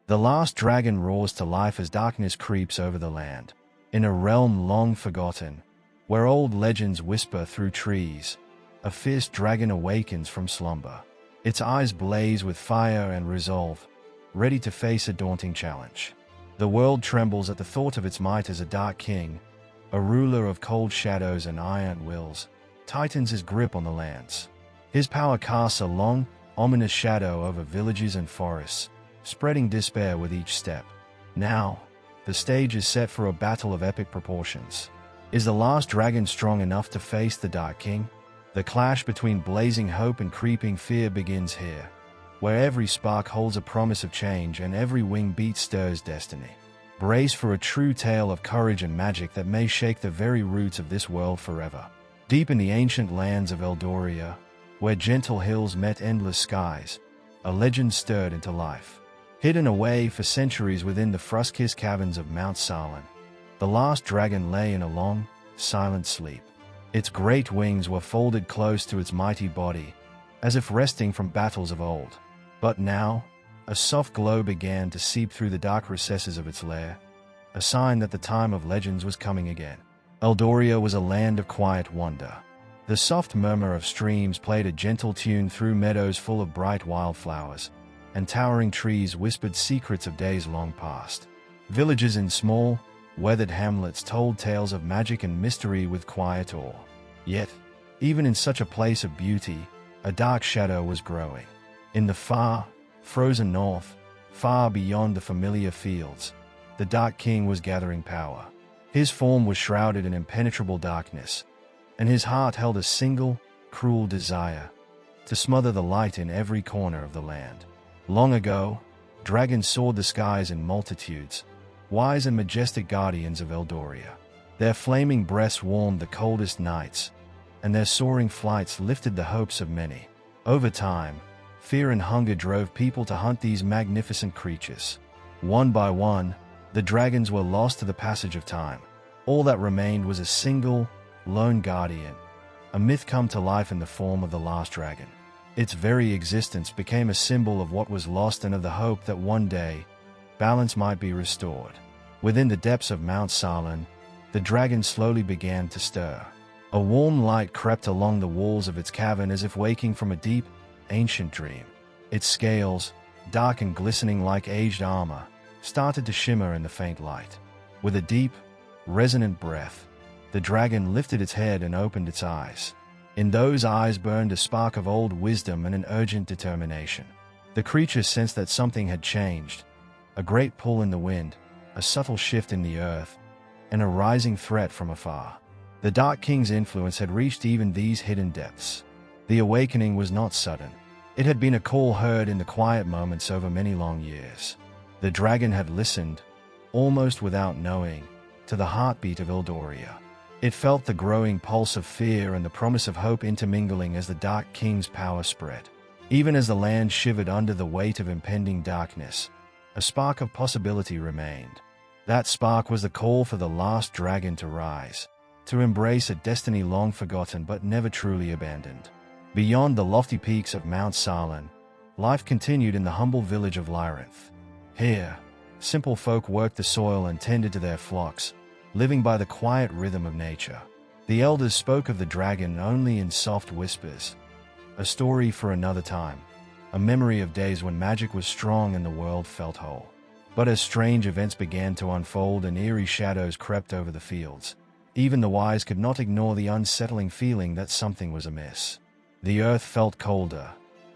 The last dragon roars to life as darkness creeps over the land. In a realm long forgotten, where old legends whisper through trees, a fierce dragon awakens from slumber. Its eyes blaze with fire and resolve, ready to face a daunting challenge. The world trembles at the thought of its might as a dark king, a ruler of cold shadows and iron wills, tightens his grip on the lands. His power casts a long, ominous shadow over villages and forests, spreading despair with each step. Now, the stage is set for a battle of epic proportions. Is the last dragon strong enough to face the Dark King? The clash between blazing hope and creeping fear begins here, where every spark holds a promise of change and every wing beat stirs destiny. Brace for a true tale of courage and magic that may shake the very roots of this world forever. Deep in the ancient lands of Eldoria, where gentle hills met endless skies, a legend stirred into life. Hidden away for centuries within the frost-kissed caverns of Mount Salin, the last dragon lay in a long, silent sleep. Its great wings were folded close to its mighty body, as if resting from battles of old. But now, a soft glow began to seep through the dark recesses of its lair, a sign that the time of legends was coming again. Eldoria was a land of quiet wonder. The soft murmur of streams played a gentle tune through meadows full of bright wildflowers, and towering trees whispered secrets of days long past. Villages in small, weathered hamlets told tales of magic and mystery with quiet awe. Yet, even in such a place of beauty, a dark shadow was growing. In the far, frozen north, far beyond the familiar fields, the Dark King was gathering power. His form was shrouded in impenetrable darkness, and his heart held a single, cruel desire: to smother the light in every corner of the land. Long ago, dragons soared the skies in multitudes, wise and majestic guardians of Eldoria. Their flaming breaths warmed the coldest nights, and their soaring flights lifted the hopes of many. Over time, fear and hunger drove people to hunt these magnificent creatures. One by one, the dragons were lost to the passage of time. All that remained was a single, lone guardian, a myth come to life in the form of the last dragon. Its very existence became a symbol of what was lost and of the hope that one day, balance might be restored. Within the depths of Mount Salin, the dragon slowly began to stir. A warm light crept along the walls of its cavern as if waking from a deep, ancient dream. Its scales, dark and glistening like aged armor, started to shimmer in the faint light. With a deep, resonant breath, the dragon lifted its head and opened its eyes. In those eyes burned a spark of old wisdom and an urgent determination. The creature sensed that something had changed: a great pull in the wind, a subtle shift in the earth, and a rising threat from afar. The Dark King's influence had reached even these hidden depths. The awakening was not sudden. It had been a call heard in the quiet moments over many long years. The dragon had listened, almost without knowing, to the heartbeat of Eldoria. It felt the growing pulse of fear and the promise of hope intermingling as the Dark King's power spread. Even as the land shivered under the weight of impending darkness, a spark of possibility remained. That spark was the call for the last dragon to rise, to embrace a destiny long forgotten but never truly abandoned. Beyond the lofty peaks of Mount Salin, life continued in the humble village of Lyrinth. Here, simple folk worked the soil and tended to their flocks, living by the quiet rhythm of nature. The elders spoke of the dragon only in soft whispers, a story for another time, a memory of days when magic was strong and the world felt whole. But as strange events began to unfold and eerie shadows crept over the fields, even the wise could not ignore the unsettling feeling that something was amiss. The earth felt colder,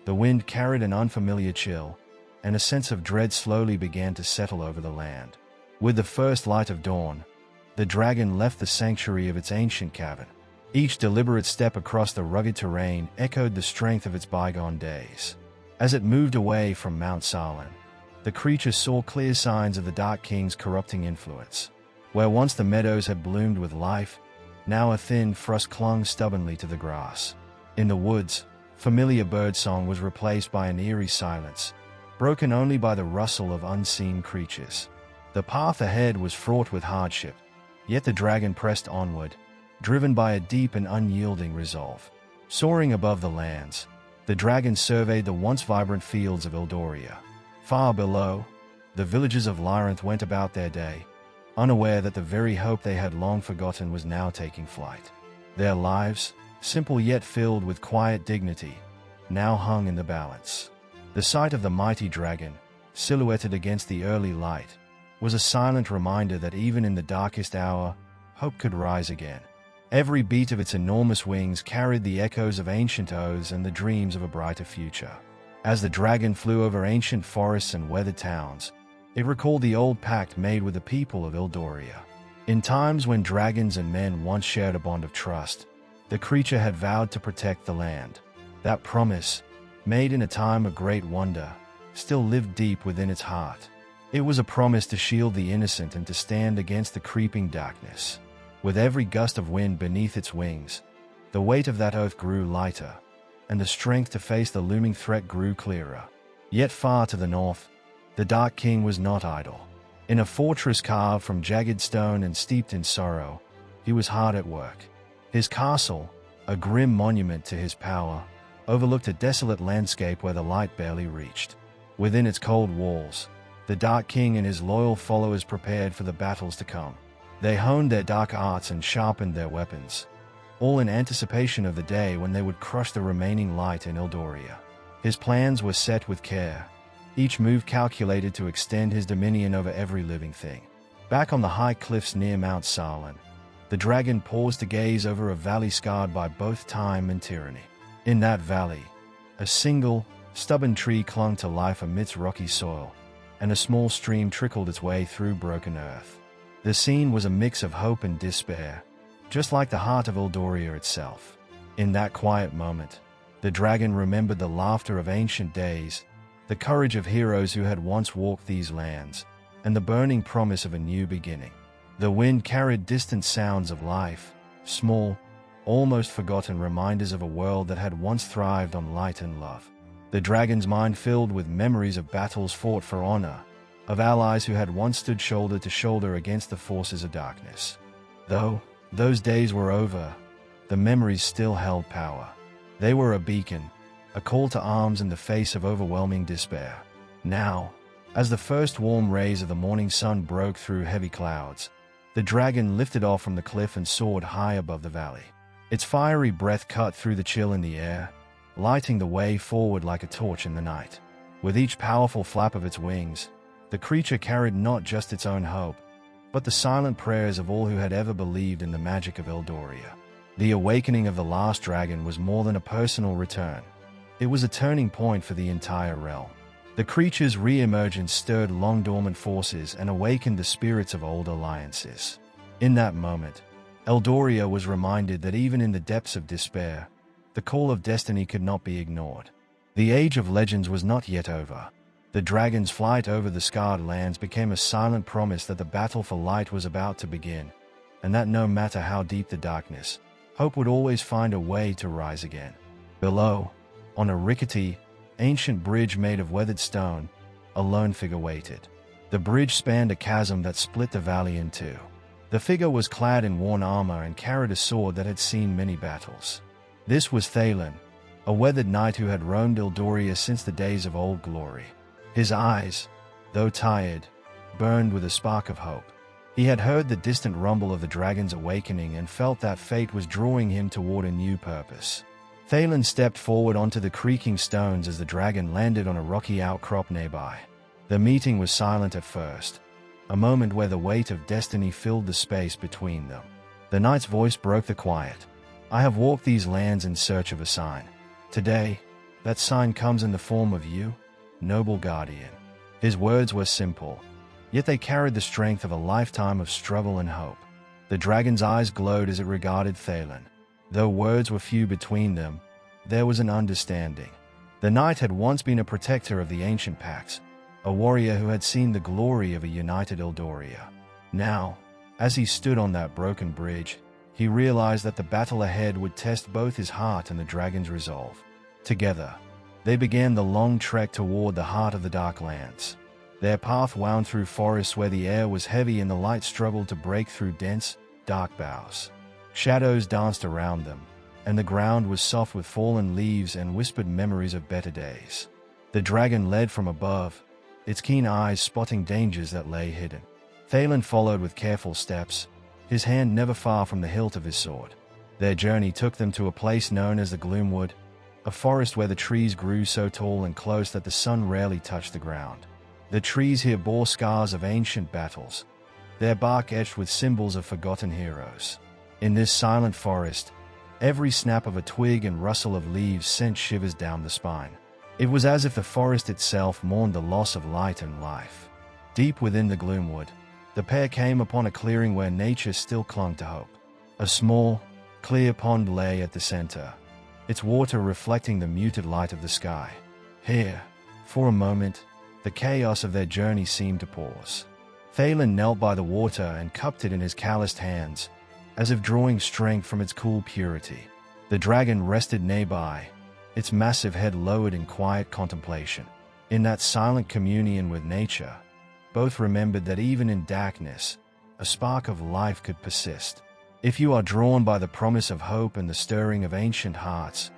the wind carried an unfamiliar chill, and a sense of dread slowly began to settle over the land. With the first light of dawn, the dragon left the sanctuary of its ancient cavern. Each deliberate step across the rugged terrain echoed the strength of its bygone days. As it moved away from Mount Salin, the creature saw clear signs of the Dark King's corrupting influence. Where once the meadows had bloomed with life, now a thin frost clung stubbornly to the grass. In the woods, familiar birdsong was replaced by an eerie silence, broken only by the rustle of unseen creatures. The path ahead was fraught with hardship, yet the dragon pressed onward, driven by a deep and unyielding resolve. Soaring above the lands, the dragon surveyed the once vibrant fields of Eldoria. Far below, The villagers of Lyrinth went about their day, unaware that the very hope they had long forgotten was now taking flight. Their lives, simple yet filled with quiet dignity, now hung in the balance. The sight of the mighty dragon, silhouetted against the early light, was a silent reminder that even in the darkest hour, hope could rise again. Every beat of its enormous wings carried the echoes of ancient oaths and the dreams of a brighter future. As the dragon flew over ancient forests and weathered towns, it recalled the old pact made with the people of Eldoria. In times when dragons and men once shared a bond of trust, the creature had vowed to protect the land. That promise, made in a time of great wonder, still lived deep within its heart. It was a promise to shield the innocent and to stand against the creeping darkness. With every gust of wind beneath its wings, the weight of that oath grew lighter, and the strength to face the looming threat grew clearer. Yet far to the north, the Dark King was not idle. In a fortress carved from jagged stone and steeped in sorrow, he was hard at work. His castle, a grim monument to his power, overlooked a desolate landscape where the light barely reached. Within its cold walls, the Dark King and his loyal followers prepared for the battles to come. They honed their dark arts and sharpened their weapons, all in anticipation of the day when they would crush the remaining light in Eldoria. His plans were set with care, each move calculated to extend his dominion over every living thing. Back on the high cliffs near Mount Sarlin, the dragon paused to gaze over a valley scarred by both time and tyranny. In that valley, a single, stubborn tree clung to life amidst rocky soil, and a small stream trickled its way through broken earth. The scene was a mix of hope and despair, just like the heart of Eldoria itself. In that quiet moment, the dragon remembered the laughter of ancient days, the courage of heroes who had once walked these lands, and the burning promise of a new beginning. The wind carried distant sounds of life, small, almost forgotten reminders of a world that had once thrived on light and love. The dragon's mind filled with memories of battles fought for honor, of allies who had once stood shoulder to shoulder against the forces of darkness. Though those days were over, the memories still held power. They were a beacon, a call to arms in the face of overwhelming despair. Now, as the first warm rays of the morning sun broke through heavy clouds, the dragon lifted off from the cliff and soared high above the valley. Its fiery breath cut through the chill in the air, lighting the way forward like a torch in the night. With each powerful flap of its wings, the creature carried not just its own hope, but the silent prayers of all who had ever believed in the magic of Eldoria. The awakening of the last dragon was more than a personal return. It was a turning point for the entire realm. The creature's re-emergence stirred long-dormant forces and awakened the spirits of old alliances. In that moment, Eldoria was reminded that even in the depths of despair, the call of destiny could not be ignored. The age of legends was not yet over. The dragon's flight over the scarred lands became a silent promise that the battle for light was about to begin, and that no matter how deep the darkness, hope would always find a way to rise again. Below, on a rickety, ancient bridge made of weathered stone, a lone figure waited. The bridge spanned a chasm that split the valley in two. The figure was clad in worn armor and carried a sword that had seen many battles. This was Thalen, a weathered knight who had roamed Eldoria since the days of old glory. His eyes, though tired, burned with a spark of hope. He had heard the distant rumble of the dragon's awakening and felt that fate was drawing him toward a new purpose. Thalen stepped forward onto the creaking stones as the dragon landed on a rocky outcrop nearby. The meeting was silent at first, a moment where the weight of destiny filled the space between them. The knight's voice broke the quiet. "I have walked these lands in search of a sign. Today, that sign comes in the form of you, noble guardian." His words were simple, yet they carried the strength of a lifetime of struggle and hope. The dragon's eyes glowed as it regarded Thalen. Though words were few between them, there was an understanding. The knight had once been a protector of the ancient pacts, a warrior who had seen the glory of a united Eldoria. Now, as he stood on that broken bridge, he realized that the battle ahead would test both his heart and the dragon's resolve. Together, they began the long trek toward the heart of the Darklands. Their path wound through forests where the air was heavy and the light struggled to break through dense, dark boughs. Shadows danced around them, and the ground was soft with fallen leaves and whispered memories of better days. The dragon led from above, its keen eyes spotting dangers that lay hidden. Thalen followed with careful steps, his hand never far from the hilt of his sword. Their journey took them to a place known as the Gloomwood, a forest where the trees grew so tall and close that the sun rarely touched the ground. The trees here bore scars of ancient battles, their bark etched with symbols of forgotten heroes. In this silent forest, every snap of a twig and rustle of leaves sent shivers down the spine. It was as if the forest itself mourned the loss of light and life. Deep within the Gloomwood, the pair came upon a clearing where nature still clung to hope. A small, clear pond lay at the center, its water reflecting the muted light of the sky. Here, for a moment, the chaos of their journey seemed to pause. Thalen knelt by the water and cupped it in his calloused hands, as if drawing strength from its cool purity. The dragon rested nearby, its massive head lowered in quiet contemplation. In that silent communion with nature, both remembered that even in darkness, a spark of life could persist. If you are drawn by the promise of hope and the stirring of ancient hearts,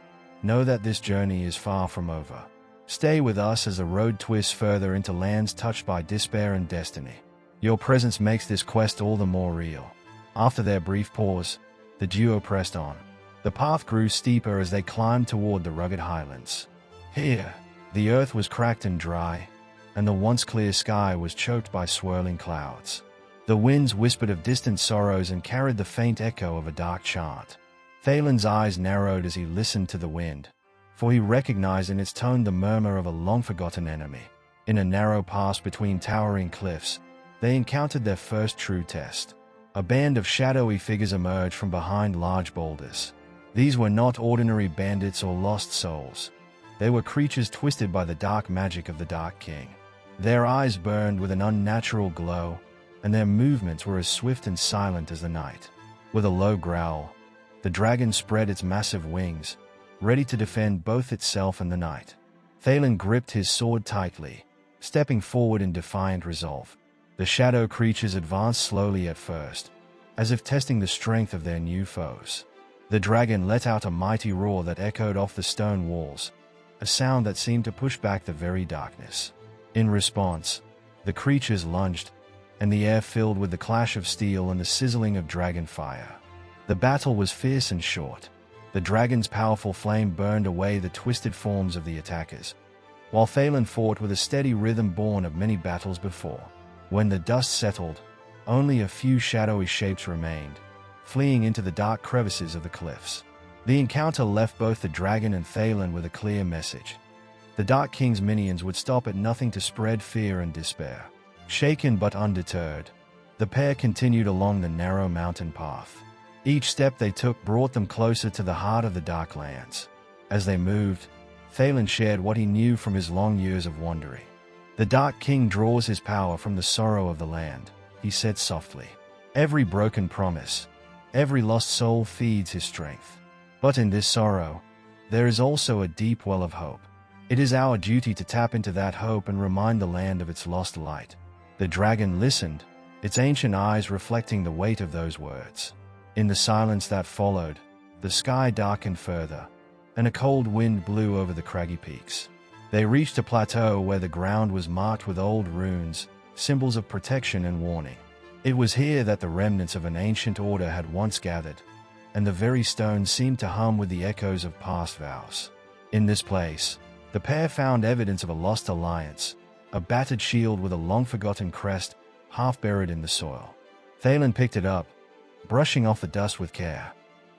know that this journey is far from over. Stay with us as the road twists further into lands touched by despair and destiny. Your presence makes this quest all the more real. After their brief pause, the duo pressed on. The path grew steeper as they climbed toward the rugged highlands. Here, the earth was cracked and dry, and the once clear sky was choked by swirling clouds. The winds whispered of distant sorrows and carried the faint echo of a dark chant. Thalen's eyes narrowed as he listened to the wind, for he recognized in its tone the murmur of a long-forgotten enemy. In a narrow pass between towering cliffs, they encountered their first true test. A band of shadowy figures emerged from behind large boulders. These were not ordinary bandits or lost souls. They were creatures twisted by the dark magic of the Dark King. Their eyes burned with an unnatural glow, and their movements were as swift and silent as the night. With a low growl, the dragon spread its massive wings, ready to defend both itself and the night. Thalen gripped his sword tightly, stepping forward in defiant resolve. The shadow creatures advanced slowly at first, as if testing the strength of their new foes. The dragon let out a mighty roar that echoed off the stone walls, a sound that seemed to push back the very darkness. In response, the creatures lunged, and the air filled with the clash of steel and the sizzling of dragon fire. The battle was fierce and short. The dragon's powerful flame burned away the twisted forms of the attackers, while Thalen fought with a steady rhythm born of many battles before. When the dust settled, only a few shadowy shapes remained, fleeing into the dark crevices of the cliffs. The encounter left both the dragon and Thalen with a clear message. The Dark King's minions would stop at nothing to spread fear and despair. Shaken but undeterred, the pair continued along the narrow mountain path. Each step they took brought them closer to the heart of the Darklands. As they moved, Thalen shared what he knew from his long years of wandering. The Dark King draws his power from the sorrow of the land, he said softly. Every broken promise, every lost soul feeds his strength. But in this sorrow, there is also a deep well of hope. It is our duty to tap into that hope and remind the land of its lost light. The dragon listened, its ancient eyes reflecting the weight of those words. In the silence that followed, the sky darkened further, and a cold wind blew over the craggy peaks. They reached a plateau where the ground was marked with old runes, symbols of protection and warning. It was here that the remnants of an ancient order had once gathered, and the very stones seemed to hum with the echoes of past vows. In this place, the pair found evidence of a lost alliance, a battered shield with a long-forgotten crest, half buried in the soil. Thalen picked it up, brushing off the dust with care.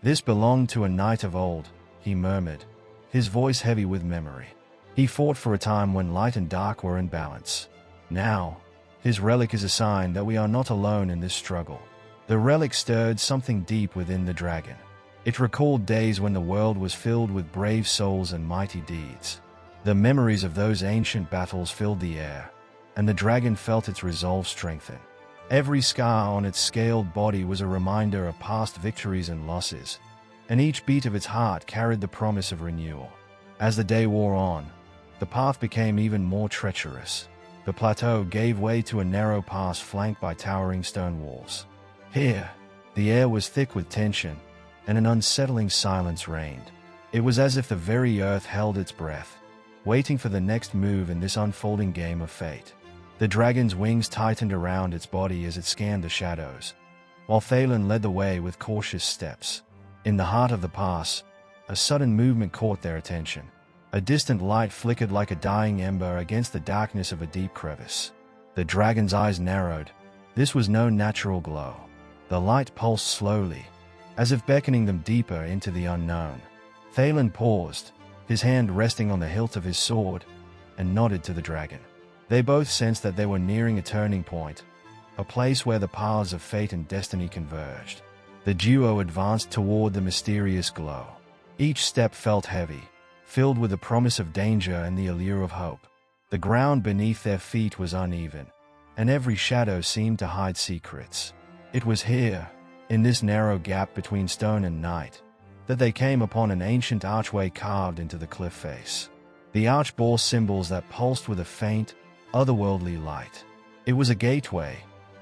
"This belonged to a knight of old," he murmured, his voice heavy with memory. "He fought for a time when light and dark were in balance. Now, his relic is a sign that we are not alone in this struggle." The relic stirred something deep within the dragon. It recalled days when the world was filled with brave souls and mighty deeds. The memories of those ancient battles filled the air, and the dragon felt its resolve strengthen. Every scar on its scaled body was a reminder of past victories and losses, and each beat of its heart carried the promise of renewal. As the day wore on, the path became even more treacherous. The plateau gave way to a narrow pass flanked by towering stone walls. Here, the air was thick with tension, and an unsettling silence reigned. It was as if the very earth held its breath, waiting for the next move in this unfolding game of fate. The dragon's wings tightened around its body as it scanned the shadows, while Thalen led the way with cautious steps. In the heart of the pass, a sudden movement caught their attention. A distant light flickered like a dying ember against the darkness of a deep crevice. The dragon's eyes narrowed. This was no natural glow. The light pulsed slowly, as if beckoning them deeper into the unknown. Thalen paused, his hand resting on the hilt of his sword, and nodded to the dragon. They both sensed that they were nearing a turning point, a place where the paths of fate and destiny converged. The duo advanced toward the mysterious glow. Each step felt heavy, filled with the promise of danger and the allure of hope. The ground beneath their feet was uneven, and every shadow seemed to hide secrets. It was here, in this narrow gap between stone and night, that they came upon an ancient archway carved into the cliff face. The arch bore symbols that pulsed with a faint, otherworldly light. It was a gateway,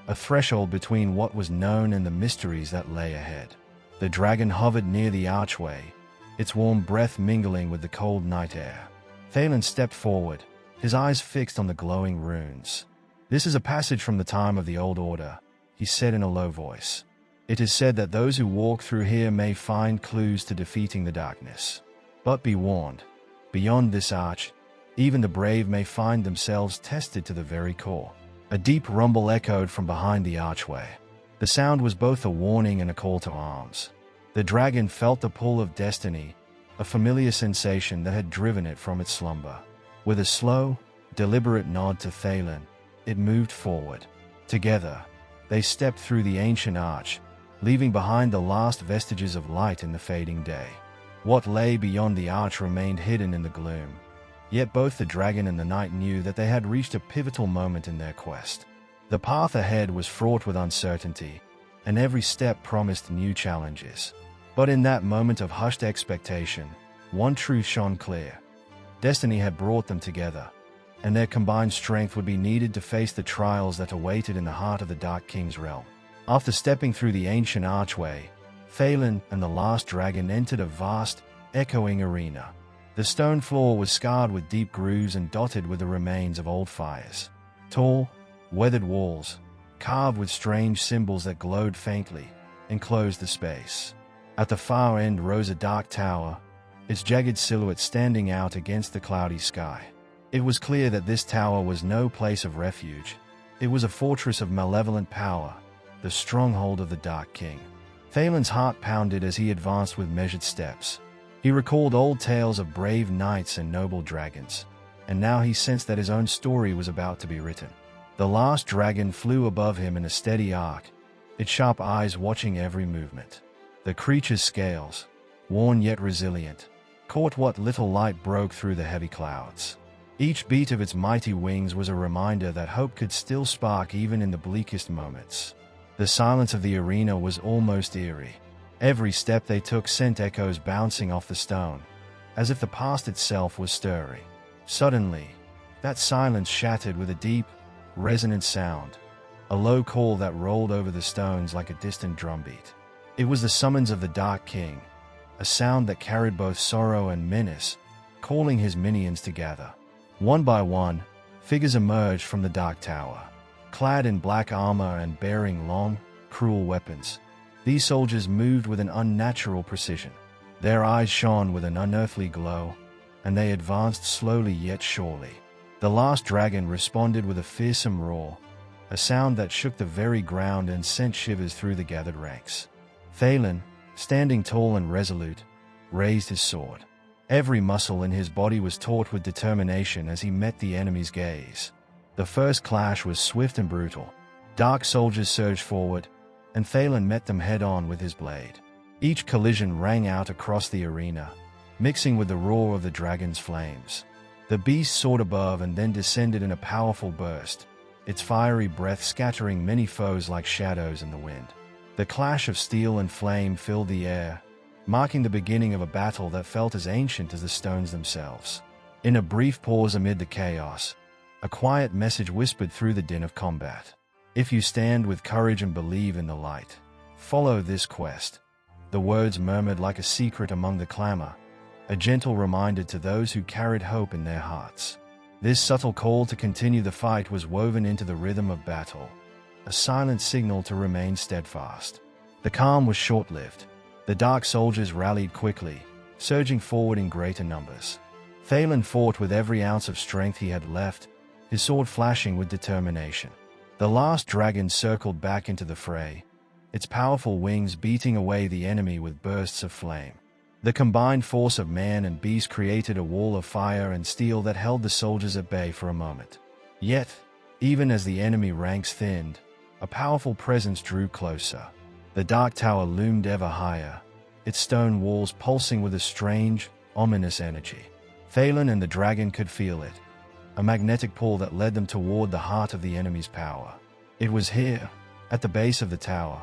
a threshold between what was known and the mysteries that lay ahead. The dragon hovered near the archway, its warm breath mingling with the cold night air. Thalen stepped forward, his eyes fixed on the glowing runes. "This is a passage from the time of the Old Order," he said in a low voice. "It is said that those who walk through here may find clues to defeating the darkness. But be warned, beyond this arch, even the brave may find themselves tested to the very core." A deep rumble echoed from behind the archway. The sound was both a warning and a call to arms. The dragon felt the pull of destiny, a familiar sensation that had driven it from its slumber. With a slow, deliberate nod to Thalen, it moved forward. Together, they stepped through the ancient arch, leaving behind the last vestiges of light in the fading day. What lay beyond the arch remained hidden in the gloom. Yet both the dragon and the knight knew that they had reached a pivotal moment in their quest. The path ahead was fraught with uncertainty, and every step promised new challenges. But in that moment of hushed expectation, one truth shone clear. Destiny had brought them together, and their combined strength would be needed to face the trials that awaited in the heart of the Dark King's realm. After stepping through the ancient archway, Thalen and the last dragon entered a vast, echoing arena. The stone floor was scarred with deep grooves and dotted with the remains of old fires. Tall, weathered walls, carved with strange symbols that glowed faintly, enclosed the space. At the far end rose a dark tower, its jagged silhouette standing out against the cloudy sky. It was clear that this tower was no place of refuge. It was a fortress of malevolent power, the stronghold of the Dark King. Thalen's heart pounded as he advanced with measured steps. He recalled old tales of brave knights and noble dragons, and now he sensed that his own story was about to be written. The last dragon flew above him in a steady arc, its sharp eyes watching every movement. The creature's scales, worn yet resilient, caught what little light broke through the heavy clouds. Each beat of its mighty wings was a reminder that hope could still spark even in the bleakest moments. The silence of the arena was almost eerie. Every step they took sent echoes bouncing off the stone, as if the past itself was stirring. Suddenly, that silence shattered with a deep, resonant sound, a low call that rolled over the stones like a distant drumbeat. It was the summons of the Dark King, a sound that carried both sorrow and menace, calling his minions to gather. One by one, figures emerged from the Dark Tower, clad in black armor and bearing long, cruel weapons. These soldiers moved with an unnatural precision. Their eyes shone with an unearthly glow, and they advanced slowly yet surely. The last dragon responded with a fearsome roar, a sound that shook the very ground and sent shivers through the gathered ranks. Thalen, standing tall and resolute, raised his sword. Every muscle in his body was taut with determination as he met the enemy's gaze. The first clash was swift and brutal. Dark soldiers surged forward, and Thalen met them head-on with his blade. Each collision rang out across the arena, mixing with the roar of the dragon's flames. The beast soared above and then descended in a powerful burst, its fiery breath scattering many foes like shadows in the wind. The clash of steel and flame filled the air, marking the beginning of a battle that felt as ancient as the stones themselves. In a brief pause amid the chaos, a quiet message whispered through the din of combat. "If you stand with courage and believe in the light, follow this quest." The words murmured like a secret among the clamor, a gentle reminder to those who carried hope in their hearts. This subtle call to continue the fight was woven into the rhythm of battle, a silent signal to remain steadfast. The calm was short-lived. The dark soldiers rallied quickly, surging forward in greater numbers. Thalen fought with every ounce of strength he had left, his sword flashing with determination. The last dragon circled back into the fray, its powerful wings beating away the enemy with bursts of flame. The combined force of man and beast created a wall of fire and steel that held the soldiers at bay for a moment. Yet, even as the enemy ranks thinned, a powerful presence drew closer. The dark tower loomed ever higher, its stone walls pulsing with a strange, ominous energy. Thalen and the dragon could feel it, a magnetic pull that led them toward the heart of the enemy's power. It was here, at the base of the tower,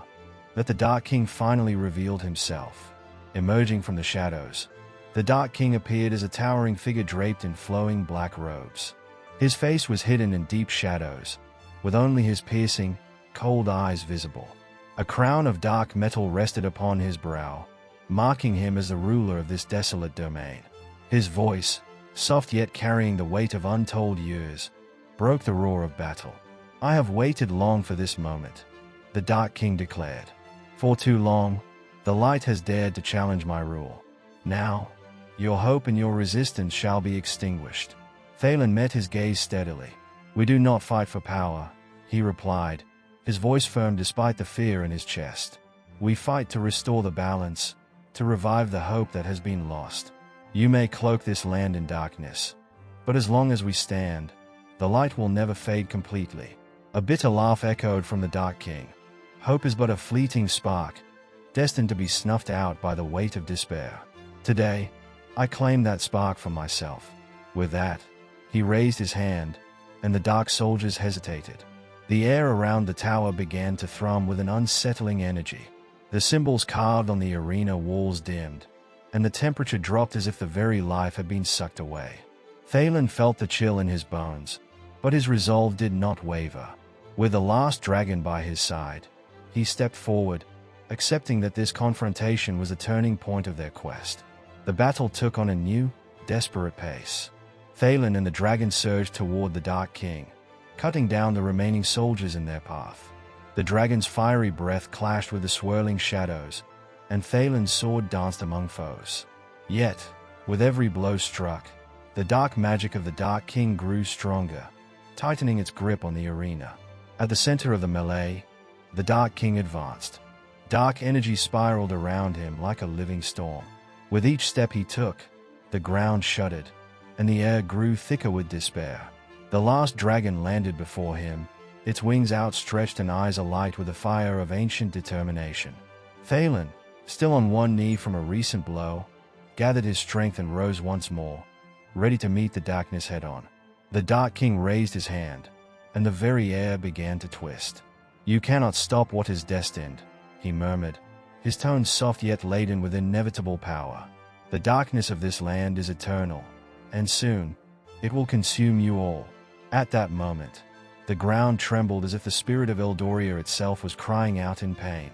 that the Dark King finally revealed himself. Emerging from the shadows, the Dark King appeared as a towering figure draped in flowing black robes. His face was hidden in deep shadows, with only his piercing, cold eyes visible. A crown of dark metal rested upon his brow, marking him as the ruler of this desolate domain. His voice, soft yet carrying the weight of untold years, broke the roar of battle. "I have waited long for this moment," the Dark King declared. "For too long, the light has dared to challenge my rule. Now, your hope and your resistance shall be extinguished." Thalen met his gaze steadily. "We do not fight for power," he replied, his voice firm despite the fear in his chest. "We fight to restore the balance, to revive the hope that has been lost. You may cloak this land in darkness, but as long as we stand, the light will never fade completely." A bitter laugh echoed from the Dark King. "Hope is but a fleeting spark, destined to be snuffed out by the weight of despair. Today, I claim that spark for myself." With that, he raised his hand, and the dark soldiers hesitated. The air around the tower began to thrum with an unsettling energy. The symbols carved on the arena walls dimmed, and the temperature dropped as if the very life had been sucked away. Thalen felt the chill in his bones, but his resolve did not waver. With the last dragon by his side, he stepped forward, accepting that this confrontation was a turning point of their quest. The battle took on a new, desperate pace. Thalen and the dragon surged toward the Dark King, cutting down the remaining soldiers in their path. The dragon's fiery breath clashed with the swirling shadows, and Thalen's sword danced among foes. Yet, with every blow struck, the dark magic of the Dark King grew stronger, tightening its grip on the arena. At the center of the melee, the Dark King advanced. Dark energy spiraled around him like a living storm. With each step he took, the ground shuddered, and the air grew thicker with despair. The last dragon landed before him, its wings outstretched and eyes alight with the fire of ancient determination. Thalen, still on one knee from a recent blow, gathered his strength and rose once more, ready to meet the darkness head-on. The Dark King raised his hand, and the very air began to twist. "You cannot stop what is destined," he murmured, his tone soft yet laden with inevitable power. "The darkness of this land is eternal, and soon, it will consume you all." At that moment, the ground trembled as if the spirit of Eldoria itself was crying out in pain.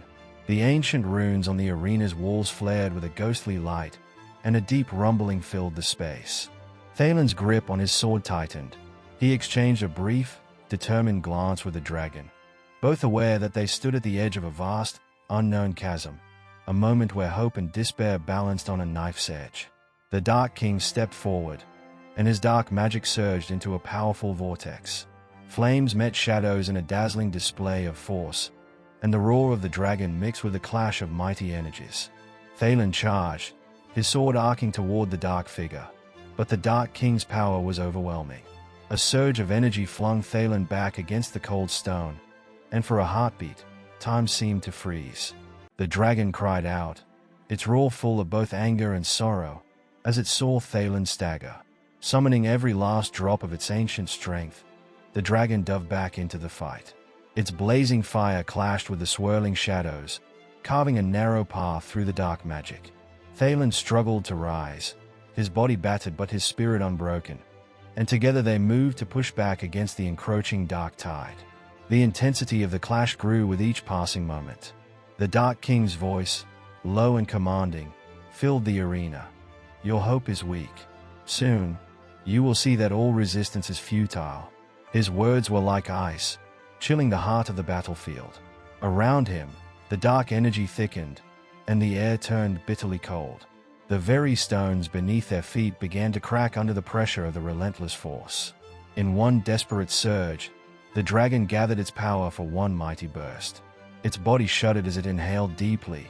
The ancient runes on the arena's walls flared with a ghostly light, and a deep rumbling filled the space. Thalen's grip on his sword tightened. He exchanged a brief, determined glance with the dragon, both aware that they stood at the edge of a vast, unknown chasm, a moment where hope and despair balanced on a knife's edge. The Dark King stepped forward, and his dark magic surged into a powerful vortex. Flames met shadows in a dazzling display of force, and the roar of the dragon mixed with the clash of mighty energies. Thalen charged, his sword arcing toward the dark figure, but the Dark King's power was overwhelming. A surge of energy flung Thalen back against the cold stone, and for a heartbeat, time seemed to freeze. The dragon cried out, its roar full of both anger and sorrow, as it saw Thalen stagger. Summoning every last drop of its ancient strength, the dragon dove back into the fight. Its blazing fire clashed with the swirling shadows, carving a narrow path through the dark magic. Thalen struggled to rise, his body battered but his spirit unbroken, and together they moved to push back against the encroaching dark tide. The intensity of the clash grew with each passing moment. The Dark King's voice, low and commanding, filled the arena. "Your hope is weak. Soon, You will see that all resistance is futile. His words were like ice, chilling the heart of the battlefield. Around him, the dark energy thickened, and the air turned bitterly cold. The very stones beneath their feet began to crack under the pressure of the relentless force. In one desperate surge, the dragon gathered its power for one mighty burst. Its body shuddered as it inhaled deeply,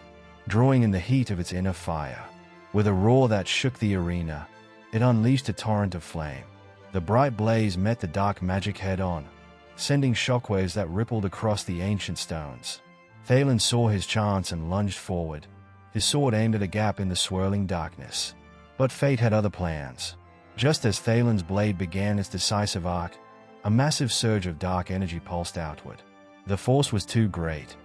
drawing in the heat of its inner fire. With a roar that shook the arena, it unleashed a torrent of flame. The bright blaze met the dark magic head-on, sending shockwaves that rippled across the ancient stones. Thalen saw his chance and lunged forward, his sword aimed at a gap in the swirling darkness. But fate had other plans. Just as Thalen's blade began its decisive arc, a massive surge of dark energy pulsed outward. The force was too great.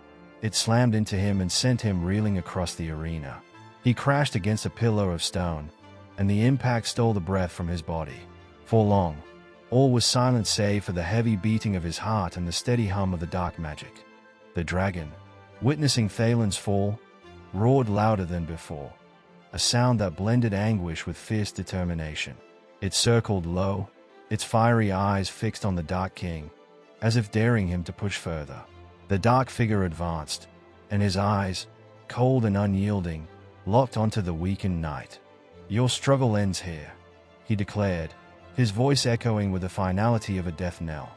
It slammed into him and sent him reeling across the arena. He crashed against a pillar of stone, and the impact stole the breath from his body. For long, all was silent save for the heavy beating of his heart and the steady hum of the dark magic. The dragon, witnessing Thalen's fall, roared louder than before, a sound that blended anguish with fierce determination. It circled low, its fiery eyes fixed on the Dark King, as if daring him to push further. The dark figure advanced, and his eyes, cold and unyielding, locked onto the weakened knight. "Your struggle ends here," he declared, his voice echoing with the finality of a death knell.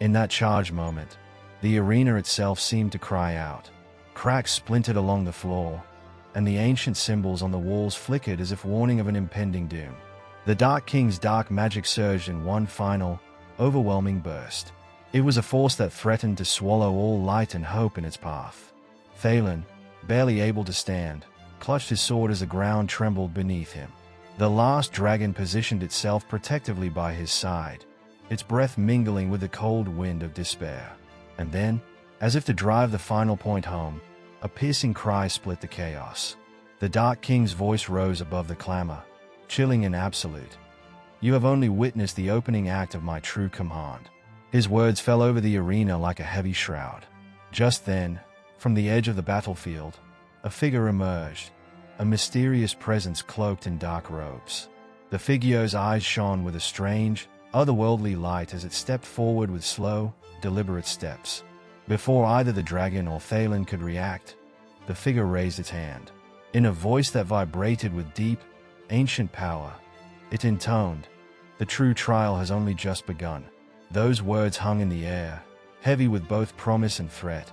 In that charged moment, the arena itself seemed to cry out. Cracks splintered along the floor, and the ancient symbols on the walls flickered as if warning of an impending doom. The Dark King's dark magic surged in one final, overwhelming burst. It was a force that threatened to swallow all light and hope in its path. Thalen, barely able to stand, clutched his sword as the ground trembled beneath him. The last dragon positioned itself protectively by his side, its breath mingling with the cold wind of despair. And then, as if to drive the final point home, a piercing cry split the chaos. The Dark King's voice rose above the clamor, chilling and absolute. "You have only witnessed the opening act of my true command." His words fell over the arena like a heavy shroud. Just then, from the edge of the battlefield, a figure emerged, a mysterious presence cloaked in dark robes. The figure's eyes shone with a strange, otherworldly light as it stepped forward with slow, deliberate steps. Before either the dragon or Thalen could react, the figure raised its hand. In a voice that vibrated with deep, ancient power, it intoned, "The true trial has only just begun." Those words hung in the air, heavy with both promise and threat,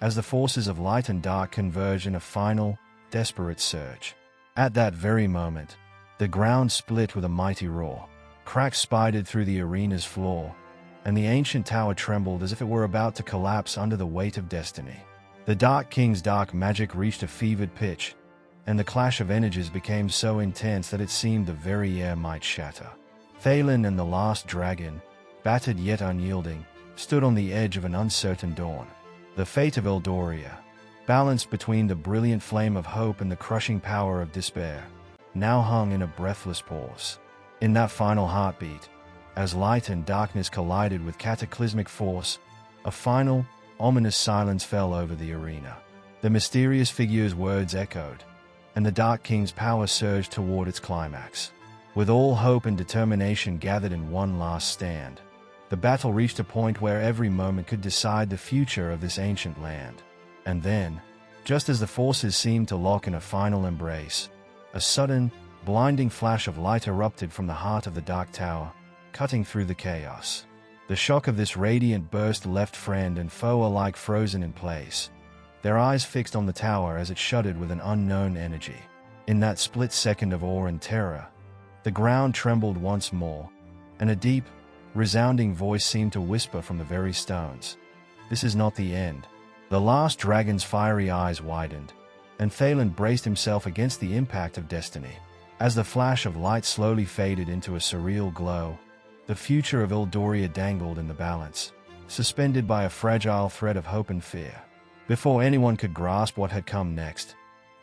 as the forces of light and dark converged in a final, desperate surge. At that very moment, the ground split with a mighty roar. Cracks spidered through the arena's floor, and the ancient tower trembled as if it were about to collapse under the weight of destiny. The Dark King's dark magic reached a fevered pitch, and the clash of energies became so intense that it seemed the very air might shatter. Thalen and the last dragon, battered yet unyielding, stood on the edge of an uncertain dawn. The fate of Eldoria, balanced between the brilliant flame of hope and the crushing power of despair, now hung in a breathless pause. In that final heartbeat, as light and darkness collided with cataclysmic force, a final, ominous silence fell over the arena. The mysterious figure's words echoed, and the Dark King's power surged toward its climax. With all hope and determination gathered in one last stand, the battle reached a point where every moment could decide the future of this ancient land. And then, just as the forces seemed to lock in a final embrace, a sudden, blinding flash of light erupted from the heart of the Dark Tower, cutting through the chaos. The shock of this radiant burst left friend and foe alike frozen in place, their eyes fixed on the tower as it shuddered with an unknown energy. In that split second of awe and terror, the ground trembled once more, and a deep, resounding voice seemed to whisper from the very stones, "This is not the end." The last dragon's fiery eyes widened, and Thalen braced himself against the impact of destiny. As the flash of light slowly faded into a surreal glow, the future of Eldoria dangled in the balance, suspended by a fragile thread of hope and fear. Before anyone could grasp what had come next,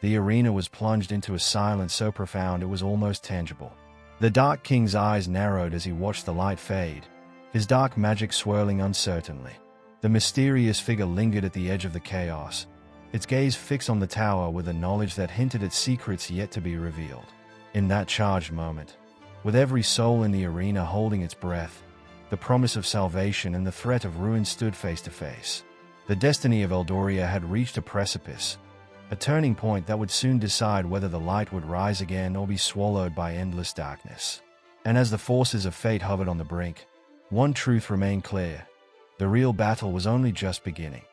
the arena was plunged into a silence so profound it was almost tangible. The Dark King's eyes narrowed as he watched the light fade, his dark magic swirling uncertainly. The mysterious figure lingered at the edge of the chaos, its gaze fixed on the tower with a knowledge that hinted at secrets yet to be revealed. In that charged moment, With every soul in the arena holding its breath, the promise of salvation and the threat of ruin stood face to face. The destiny of Eldoria had reached a precipice, a turning point that would soon decide whether the light would rise again or be swallowed by endless darkness. And as the forces of fate hovered on the brink, one truth remained clear: the real battle was only just beginning.